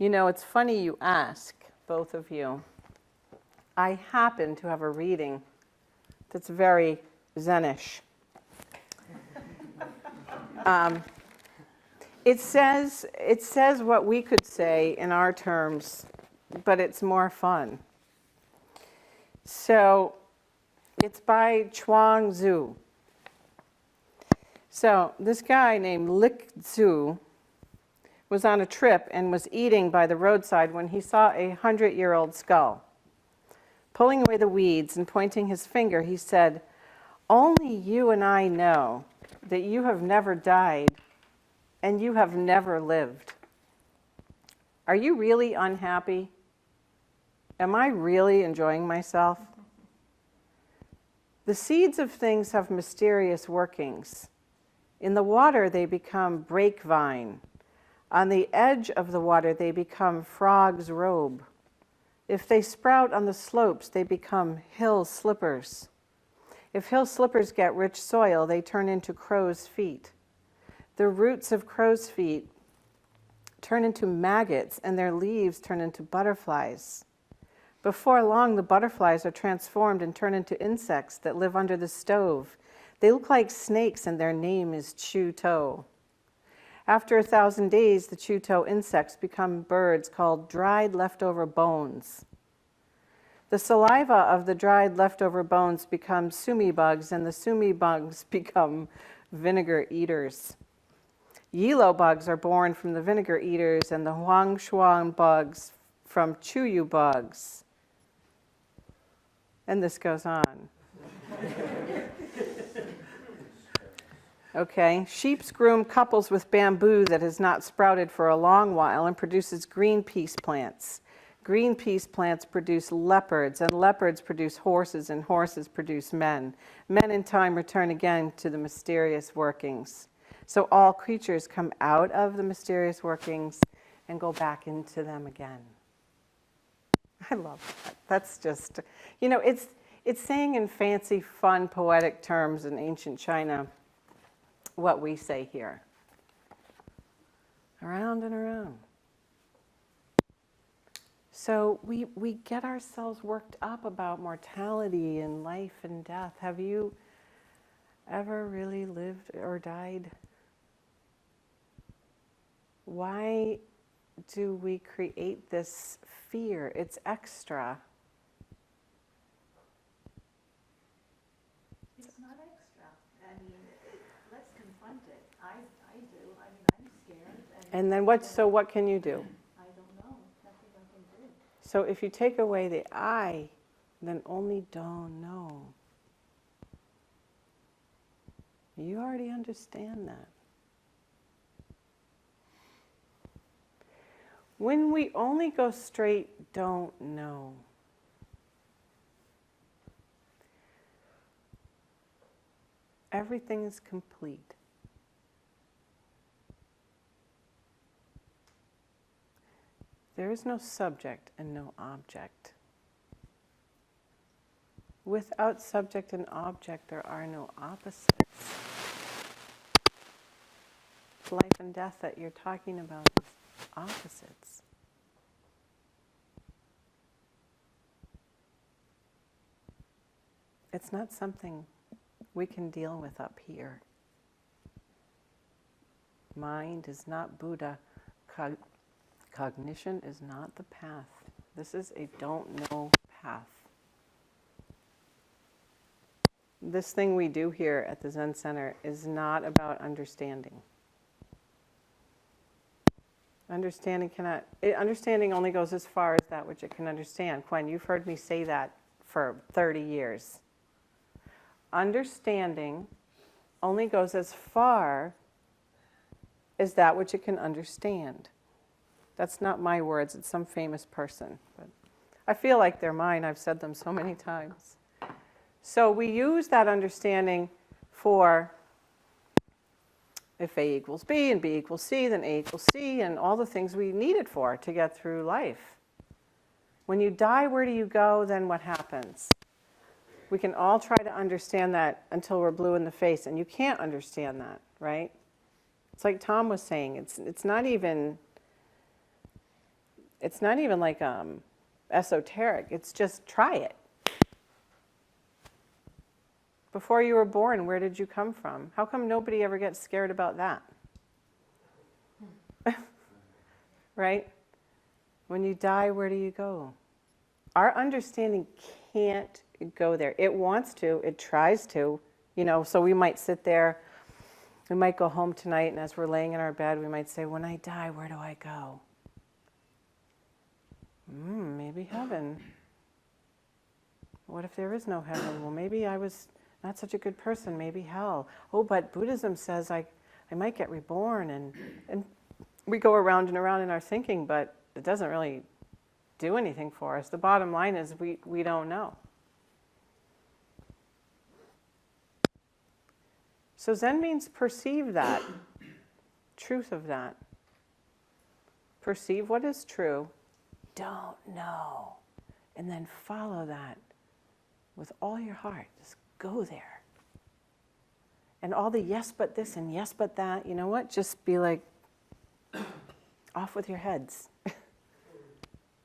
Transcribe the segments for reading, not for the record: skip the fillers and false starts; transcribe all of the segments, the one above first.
You know, it's funny you ask, both of you. I happen to have a reading that's very Zenish. It says what we could say in our terms, but it's more fun. So it's by Chuang Tzu. So this guy named Lik Tzu was on a trip and was eating by the roadside when he saw a 100-year-old skull. Pulling away the weeds and pointing his finger, he said, "Only you and I know that you have never died and you have never lived. Are you really unhappy? Am I really enjoying myself? The seeds of things have mysterious workings. In the water, they become brake-vine. On the edge of the water, they become frog's robe. If they sprout on the slopes, they become hill slippers. If hill slippers get rich soil, they turn into crow's feet. The roots of crow's feet turn into maggots, and their leaves turn into butterflies. Before long, the butterflies are transformed and turn into insects that live under the stove. They look like snakes, and their name is Chu-to. After 1,000 days, the Chu-to insects become birds called dried leftover bones. The saliva of the dried leftover bones becomes sumi bugs, and the sumi bugs become vinegar eaters. Yilo bugs are born from the vinegar eaters, and the huang shuang bugs from chuyu bugs. And this goes on. Okay, sheep's groom couples with bamboo that has not sprouted for a long while and produces green peace plants. Green peace plants produce leopards, and leopards produce horses, and horses produce men. Men in time return again to the mysterious workings. So all creatures come out of the mysterious workings and go back into them again. I love that. That's just, you know, it's saying in fancy, fun, poetic terms in ancient China what we say here. Around and around. So we get ourselves worked up about mortality and life and death. Have you ever really lived or died? Why do we create this fear? It's extra. It's not extra. I mean, let's confront it. I do. I mean, I'm scared. And then what can you do? I don't know. Nothing I can do. So if you take away the I, then only don't know. You already understand that. When we only go straight, don't know. Everything is complete. There is no subject and no object. Without subject and object, there are no opposites. Life and death that you're talking about is opposites. It's not something we can deal with up here. Mind is not Buddha. Cognition is not the path. This is a don't know path. This thing we do here at the Zen Center is not about understanding. Understanding only goes as far as that which it can understand. Quen, you've heard me say that for 30 years. Understanding only goes as far as that which it can understand. That's not my words, it's some famous person. But I feel like they're mine, I've said them so many times. So we use that understanding for if A equals B and B equals C, then A equals C, and all the things we need it for to get through life. When you die, where do you go? Then what happens? We can all try to understand that until we're blue in the face, and you can't understand that, right? It's like Tom was saying, it's not even, it's not even like esoteric. It's just try it. Before you were born, where did you come from? How come nobody ever gets scared about that? Right? When you die, where do you go? Our understanding can't go there. It wants to, it tries to, so we might sit there, we might go home tonight, and as we're laying in our bed, we might say, when I die, where do I go? Maybe heaven. What if there is no heaven? Well, maybe I was not such a good person, maybe hell. Oh, but Buddhism says I might get reborn, and we go around and around in our thinking, but it doesn't really do anything for us. The bottom line is we don't know. So Zen means perceive that, truth of that. Perceive what is true, don't know, and then follow that with all your heart. Just go there. And all the yes but this and yes but that, you know what? Just be like, off with your heads.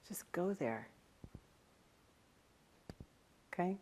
Just go there. Okay?